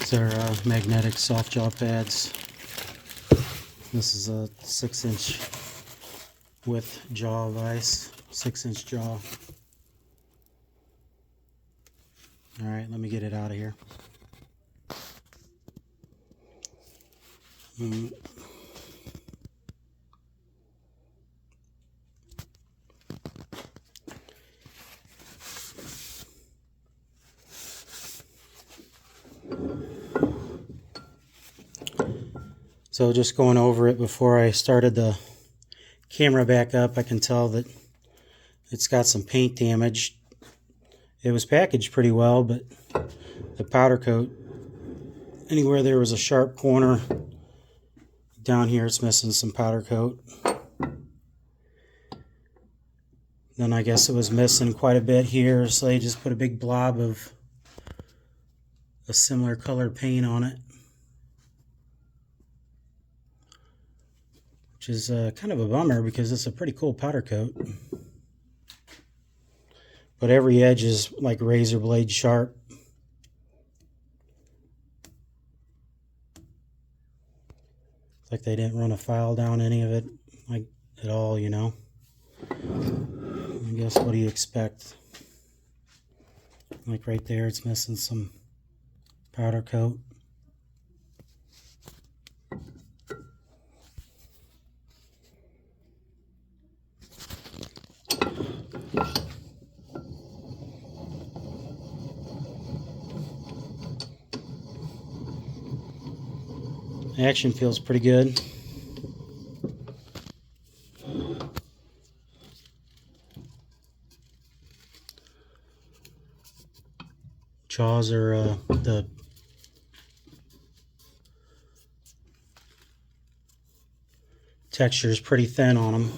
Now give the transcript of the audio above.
These are magnetic soft jaw pads. This is a 6-inch width jaw vise, 6-inch jaw. Alright, let me get it out of here. So just going over it before I started the camera back up, I can tell that it's got some paint damage. It was packaged pretty well, but the powder coat, anywhere there was a sharp corner down here, it's missing some powder coat. Then I guess it was missing quite a bit here, so they just put a big blob of a similar colored paint on it, which is kind of a bummer because it's a pretty cool powder coat. But every edge is like razor blade sharp. It's like they didn't run a file down any of it, like at all, you know. I guess what do you expect? Like right there, it's missing some powder coat. The action feels pretty good. Jaws are the texture is pretty thin on them.